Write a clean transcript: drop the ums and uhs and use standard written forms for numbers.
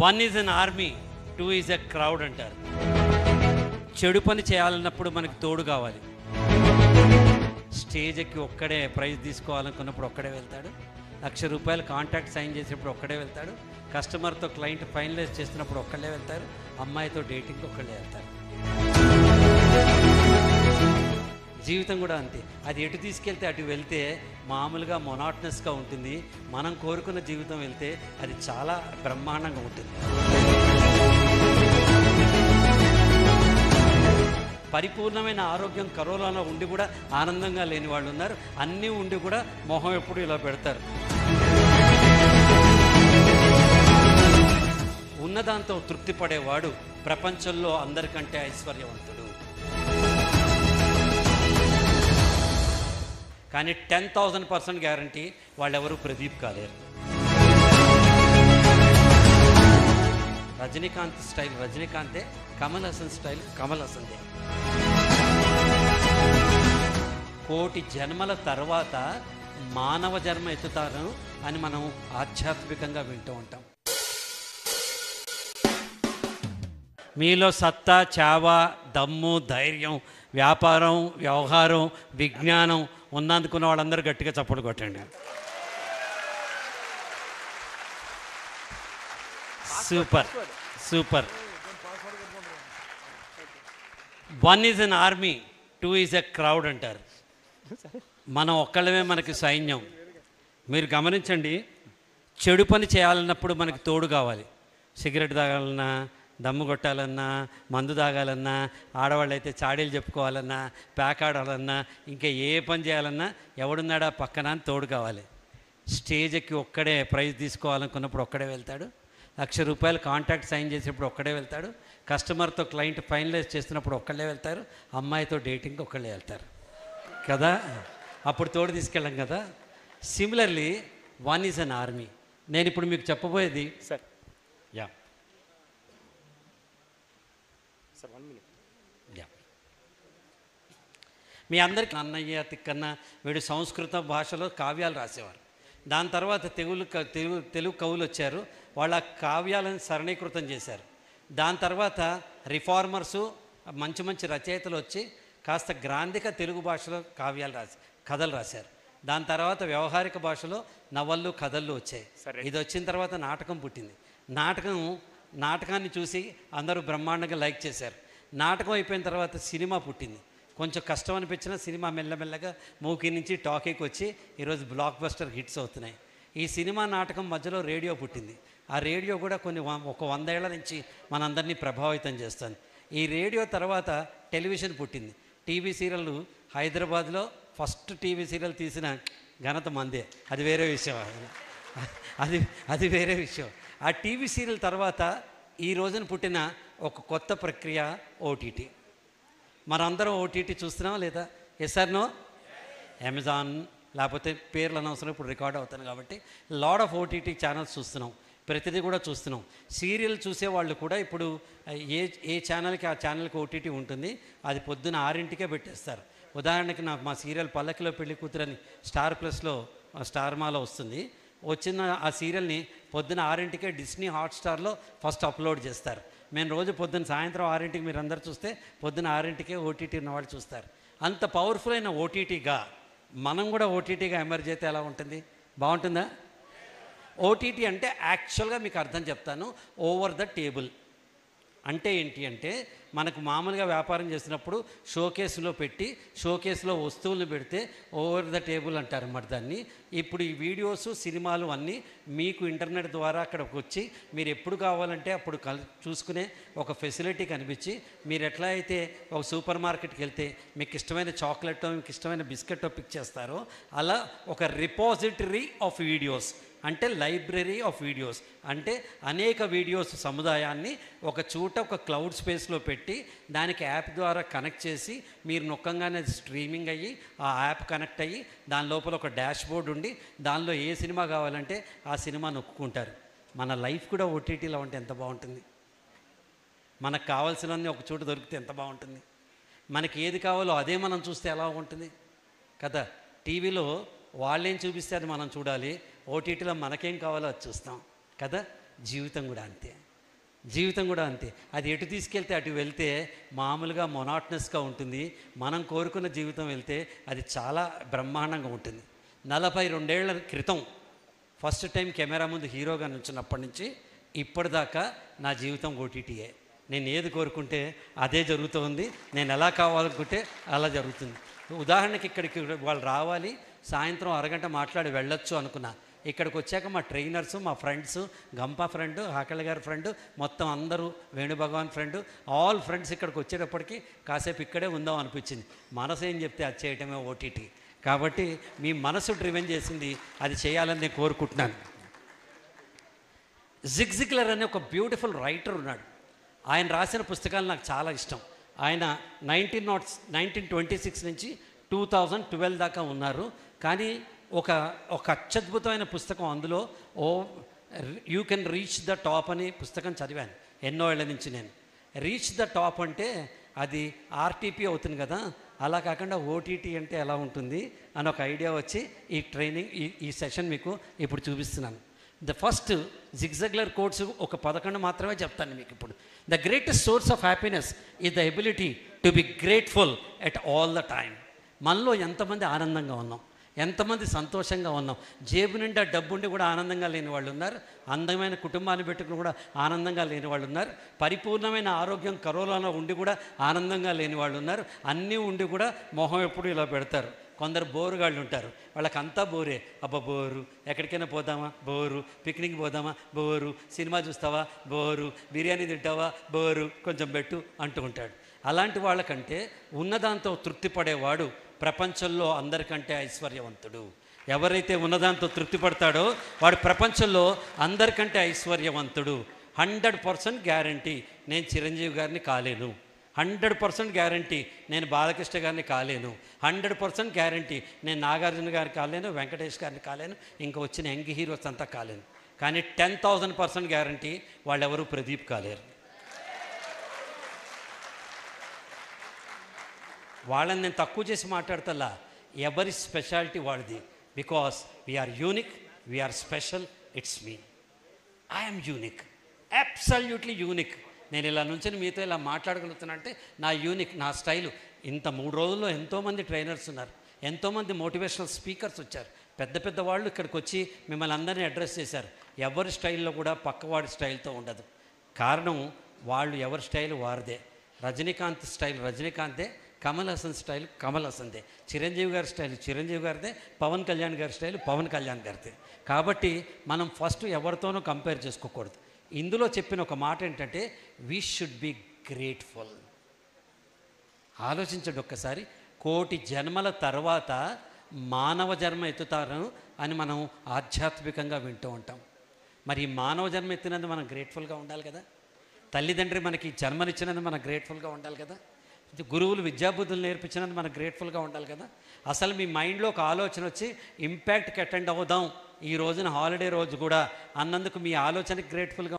One is an army, two is a crowd అంటారు. చెడు పని చేయాలన్నప్పుడు మనకి తోడు కావాలి. స్టేజ్ ఎక్కి ఒక్కడే ప్రైజ్ తీసుకోవాలనుకున్నప్పుడు ఒక్కడే వెళ్తాడు. ₹1,00,000 కాంట్రాక్ట్ సైన్ చేసినప్పుడు ఒక్కడే వెళ్తాడు. కస్టమర్తో క్లయింట్ ఫైనలైజ్ చేస్తున్నప్పుడు ఒక్కళ్ళే వెళ్తారు. అమ్మాయితో డేటింగ్కి ఒక్కళ్ళే వెళ్తారు. జీవితం కూడా అంతే. అది ఎటు తీసుకెళ్తే అటు వెళ్తే మామూలుగా మొనాటనస్గా ఉంటుంది. మనం కోరుకున్న జీవితం వెళ్తే అది చాలా బ్రహ్మాండంగా ఉంటుంది. పరిపూర్ణమైన ఆరోగ్యం కరోనాలో ఉండి కూడా ఆనందంగా లేని వాళ్ళు ఉన్నారు. అన్నీ ఉండి కూడా మొహం ఎప్పుడు ఇలా పెడతారు. ఉన్నదాంతో తృప్తి పడేవాడు ప్రపంచంలో అందరికంటే ఐశ్వర్యవంతుడు. కానీ 10,000% గ్యారంటీ వాళ్ళెవరూ ప్రదీప్ కాలేరు. రజనీకాంత్ స్టైల్ రజనీకాంతే, కమల్ హాసన్ స్టైల్ కమల్ హాసన్దే. కోటి జన్మల తర్వాత మానవ జన్మ ఎత్తుతారు అని మనం ఆధ్యాత్మికంగా వింటూ ఉంటాం. మీలో సత్తా, చావ, దమ్ము, ధైర్యం, వ్యాపారం, వ్యవహారం, విజ్ఞానం ఉన్నందుకున్న వాళ్ళందరూ గట్టిగా చప్పట్లు కొట్టండి. Super super. One is an army, two is a crowd అంటారు. మనం ఒక్కళ్ళమే మనకి సైన్యం. మీరు గమనించండి, చెడు పని చేయాలన్నప్పుడు మనకి తోడు కావాలి. సిగరెట్ తాగాలన్నా, దమ్ము కొట్టాలన్నా, మందు తాగాలన్నా, ఆడవాళ్ళు అయితే చాడీలు చెప్పుకోవాలన్నా, పేకాడాలన్నా, ఇంకా ఏ పని చేయాలన్నా ఎవడున్నాడా పక్కన అని తోడు కావాలి. స్టేజ్ ఎక్కి ఒక్కడే ప్రైజ్ తీసుకోవాలనుకున్నప్పుడు ఒక్కడే వెళ్తాడు. ₹1,00,000 కాంట్రాక్ట్ సైన్ చేసినప్పుడు ఒక్కడే వెళ్తాడు. కస్టమర్తో క్లయింట్ ఫైనలైజ్ చేస్తున్నప్పుడు ఒక్కళ్ళే వెళ్తారు. అమ్మాయితో డేటింగ్కి ఒక్కళ్ళే వెళ్తారు కదా. అప్పుడు తోడు తీసుకెళ్ళాం కదా. Similarly one is an army. నేను ఇప్పుడు మీకు చెప్పబోయేది సార్ యా సార్ 1 minute. మీ అందరికీ అన్నయ్య తిక్కన్న వీడు సంస్కృత భాషలో కావ్యాలు రాసేవారు. దాని తర్వాత తెలుగు కవులు వచ్చారు. వాళ్ళ కావ్యాలను సరణీకృతం చేశారు. దాని తర్వాత రిఫార్మర్సు, మంచి మంచి రచయితలు వచ్చి కాస్త గ్రాంధిక తెలుగు భాషలో కథలు రాశారు. దాని తర్వాత వ్యవహారిక భాషలో నవళ్ళు, కథలు వచ్చాయి. ఇది వచ్చిన తర్వాత నాటకం పుట్టింది. నాటకాన్ని చూసి అందరూ బ్రహ్మాండంగా లైక్ చేశారు. నాటకం అయిపోయిన తర్వాత సినిమా పుట్టింది. కొంచెం కష్టం అనిపించిన సినిమా మెల్లమెల్లగా మూకీ నుంచి టాకీకి వచ్చి ఈరోజు బ్లాక్ బస్టర్ హిట్స్ అవుతున్నాయి. ఈ సినిమా నాటకం మధ్యలో రేడియో పుట్టింది. ఆ రేడియో కూడా ఒక 100 ఏళ్ల నుంచి మనందరినీ ప్రభావితం చేస్తుంది. ఈ రేడియో తర్వాత టెలివిజన్ పుట్టింది. టీవీ సీరియళ్ళు హైదరాబాద్లో ఫస్ట్ టీవీ సీరియల్ తీసిన ఘనత మందే. అది వేరే విషయం. అది వేరే విషయం. ఆ టీవీ సీరియల్ తర్వాత ఈ రోజున పుట్టిన ఒక కొత్త ప్రక్రియ ఓటీటీ. మనందరం ఓటీటీ చూస్తున్నాం లేదా? Yes are no? అమెజాన్, లేకపోతే పేర్లు అనవసరం, ఇప్పుడు రికార్డ్ అవుతాను కాబట్టి లాడ్ ఆఫ్ ఓటీటీ ఛానల్స్ చూస్తున్నాం. ప్రతిదీ కూడా చూస్తున్నాం. సీరియల్ చూసేవాళ్ళు కూడా ఇప్పుడు ఏ ఛానల్కి ఆ ఛానల్కి ఓటీటీ ఉంటుంది. అది పొద్దున్న 6ంటికే పెట్టేస్తారు. ఉదాహరణకి మా సీరియల్ పల్లకిలో పెళ్లి కూతురని స్టార్ ప్లస్లో స్టార్మాలో వస్తుంది. వచ్చిన ఆ సీరియల్ని పొద్దున్న 6ంటికే డిస్నీ హాట్స్టార్లో ఫస్ట్ అప్లోడ్ చేస్తారు. మేము రోజు పొద్దున్న సాయంత్రం 6ంటికి మీరు అందరు చూస్తే పొద్దున్న 6ంటికే ఓటీటీ ఉన్నవాళ్ళు చూస్తారు. అంత పవర్ఫుల్ అయిన ఓటీటీగా మనం కూడా ఓటీటీగా ఎమర్జ్ అయితే ఎలా ఉంటుంది? బాగుంటుందా? ఓటీటీ అంటే యాక్చువల్గా మీకు అర్థం చెప్తాను. ఓవర్ ద టేబుల్ అంటే ఏంటి అంటే, మనకు మామూలుగా వ్యాపారం చేసినప్పుడు షోకేస్లో పెట్టి షోకేస్లో వస్తువులను పెడితే ఓవర్ ద టేబుల్ అంటారు అన్నమాట దాన్ని. ఇప్పుడు ఈ వీడియోస్, సినిమాలు అన్నీ మీకు ఇంటర్నెట్ ద్వారా అక్కడికి వచ్చి మీరు ఎప్పుడు కావాలంటే అప్పుడు చూసుకునే ఒక ఫెసిలిటీ కనిపించి, మీరు ఎట్లా అయితే ఒక సూపర్ మార్కెట్కి వెళ్తే మీకు ఇష్టమైన చాక్లెట్టో మీకు ఇష్టమైన బిస్కెట్టో పిక్ చేస్తారో, అలా ఒక రిపాజిటరీ ఆఫ్ వీడియోస్ అంటే లైబ్రరీ ఆఫ్ వీడియోస్ అంటే అనేక వీడియోస్ సముదాయాన్ని ఒక చోట ఒక క్లౌడ్ స్పేస్లో పెట్టి దానికి యాప్ ద్వారా కనెక్ట్ చేసి మీరు నొక్కంగానే స్ట్రీమింగ్ అయ్యి ఆ యాప్ కనెక్ట్ అయ్యి దాని లోపల ఒక డాష్ బోర్డ్ ఉండి దానిలో ఏ సినిమా కావాలంటే ఆ సినిమా నొక్కుంటారు. మన లైఫ్ కూడా ఓటీటీలో ఉంటే ఎంత బాగుంటుంది. మనకు కావాల్సినవన్నీ ఒక చోట దొరికితే ఎంత బాగుంటుంది. మనకి ఏది కావాలో అదే మనం చూస్తే ఎలా ఉంటుంది కదా. టీవీలో వాళ్ళేం చూపిస్తే అది మనం చూడాలి. ఓటీటీలో మనకేం కావాలో అది చూస్తాం కదా. జీవితం కూడా అంతే. జీవితం కూడా అంతే. అది ఎటు తీసుకెళ్తే అటు వెళ్తే మామూలుగా మొనాటనస్గా ఉంటుంది. మనం కోరుకున్న జీవితం వెళ్తే అది చాలా బ్రహ్మాండంగా ఉంటుంది. 42 ఏళ్ల క్రితం ఫస్ట్ టైం కెమెరా ముందు హీరోగా నుంచినప్పటి నుంచి ఇప్పటిదాకా నా జీవితం ఓటీటీయే. నేను ఏది కోరుకుంటే అదే జరుగుతుంది. నేను ఎలా కావాలనుకుంటే అలా జరుగుతుంది. ఉదాహరణకి ఇక్కడికి వాళ్ళు రావాలి, సాయంత్రం అరగంట మాట్లాడి వెళ్ళొచ్చు అనుకున్నా. ఇక్కడికి వచ్చాక మా ట్రైనర్సు, మా ఫ్రెండ్స్, గంపా ఫ్రెండ్, హాకళ్ళ గారి ఫ్రెండ్, మొత్తం అందరూ, వేణుభగవాన్ ఫ్రెండ్, ఆల్ ఫ్రెండ్స్ ఇక్కడికి వచ్చేటప్పటికి కాసేపు ఇక్కడే ఉందాం అనిపించింది. మనసు ఏం చెప్తే అది చేయటమే ఓటీటీ. కాబట్టి మీ మనసు డ్రివెన్ చేసింది అది చేయాలని నేను కోరుకుంటున్నాను. జిగ్ జిగ్లర్ అనే ఒక బ్యూటిఫుల్ రైటర్ ఉన్నాడు. ఆయన రాసిన పుస్తకాలు నాకు చాలా ఇష్టం. ఆయన 1926 నుంచి 2012 దాకా ఉన్నారు. కానీ ఒక అత్యద్భుతమైన పుస్తకం అందులో you can reach the top అనే పుస్తకం చదివాను ఎన్నో ఏళ్ళ నుంచి. నేను రీచ్ ద టాప్ అంటే అది ఆర్టీపీ అవుతుంది కదా, అలా కాకుండా ఓటీటీ అంటే ఎలా ఉంటుంది అని ఒక ఐడియా వచ్చి ఈ ట్రైనింగ్ ఈ సెషన్ మీకు ఇప్పుడు చూపిస్తున్నాను. The first Zig Ziglar quotes ఒక 11 మాత్రమే చెప్తాను మీకు ఇప్పుడు. The greatest source of happiness is the ability to be grateful at all the time. మనలో ఎంతమంది ఆనందంగా ఉన్నాం, ఎంతమంది సంతోషంగా ఉన్నాం. జేబు నిండా డబ్బుండి కూడా ఆనందంగా లేని వాళ్ళు ఉన్నారు. అందమైన కుటుంబాన్ని పెట్టుకుని కూడా ఆనందంగా లేని వాళ్ళు ఉన్నారు. పరిపూర్ణమైన ఆరోగ్యం కరోనాలో ఉండి కూడా ఆనందంగా లేని వాళ్ళు ఉన్నారు. అన్నీ ఉండి కూడా మొహం ఎప్పుడు ఇలా పెడతారు. కొందరు బోరుగాళ్ళు ఉంటారు, వాళ్ళకంతా బోరే. అబ్బా బోరు, ఎక్కడికైనా పోదామా బోరు, పిక్నిక్ పోదామా బోరు, సినిమా చూస్తావా బోరు, బిర్యానీ తింటావా బోరు, కొంచెం పెట్టు అంటూ ఉంటాడు. అలాంటి వాళ్ళకంటే ఉన్నదాంతో తృప్తి పడేవాడు ప్రపంచంలో అందరికంటే ఐశ్వర్యవంతుడు. ఎవరైతే ఉన్నదాంతో తృప్తి పడతాడో వాడు ప్రపంచంలో అందరికంటే ఐశ్వర్యవంతుడు. 100% గ్యారంటీ నేను చిరంజీవి గారిని కాలేను. 100% గ్యారంటీ నేను బాలకృష్ణ గారిని కాలేను. 100% గ్యారంటీ నేను నాగార్జున గారిని కాలేను, వెంకటేష్ గారిని కాలేను, ఇంకా వచ్చిన యంగ్ హీరోస్ అంతా కాలేను. కానీ 10,000% గ్యారంటీ వాళ్ళెవరూ ప్రదీప్ కాలేరు. వాళ్ళని నేను తక్కువ చేసి మాట్లాడతల్లా. ఎవరి స్పెషాలిటీ వాళ్ళది. Because we are unique, we are special, it's me. I'm unique, absolutely unique. నేను ఇలా నుంచి మీతో ఇలా మాట్లాడగలుగుతున్నా అంటే నా యూనిక్, నా స్టైలు. ఇంత 3 రోజుల్లో ఎంతోమంది ట్రైనర్స్ ఉన్నారు, ఎంతోమంది మోటివేషనల్ స్పీకర్స్ వచ్చారు. పెద్ద పెద్ద వాళ్ళు ఇక్కడికి వచ్చి మిమ్మల్ని అందరినీ అడ్రస్ చేశారు. ఎవరి స్టైల్లో కూడా పక్కవాడి స్టైల్తో ఉండదు. కారణం వాళ్ళు ఎవరి స్టైల్ వారిదే. రజనీకాంత్ స్టైల్ రజనీకాంతే, కమల్ హాసన్ స్టైల్ కమల్ హాసన్దే, చిరంజీవి గారి స్టైల్ చిరంజీవి గారిదే, పవన్ కళ్యాణ్ గారి స్టైల్ పవన్ కళ్యాణ్ గారిదే. కాబట్టి మనం ఫస్ట్ ఎవరితోనూ కంపేర్ చేసుకోకూడదు. ఇందులో చెప్పిన ఒక మాట ఏంటంటే వీ షుడ్ బి గ్రేట్ఫుల్. ఆలోచించండి ఒక్కసారి. 1,000,000 జన్మల తర్వాత మానవ జన్మ ఎత్తుతారు అని మనం ఆధ్యాత్మికంగా వింటూ ఉంటాం. మరి ఈ మానవ జన్మ ఎత్తినందుకు మనం గ్రేట్ఫుల్గా ఉండాలి కదా. తల్లిదండ్రి మనకి జన్మనిచ్చినందుకు మనం గ్రేట్ఫుల్గా ఉండాలి కదా. గురువులు విద్యాబుద్ధులు నేర్పించినందుకు మనం గ్రేట్ఫుల్గా ఉండాలి కదా. అసలు మీ మైండ్లో ఒక ఆలోచన వచ్చి ఇంపాక్ట్కి అటెండ్ అవుదాం ఈ రోజున హాలిడే రోజు కూడా అన్నందుకు మీ ఆలోచనకి గ్రేట్ఫుల్గా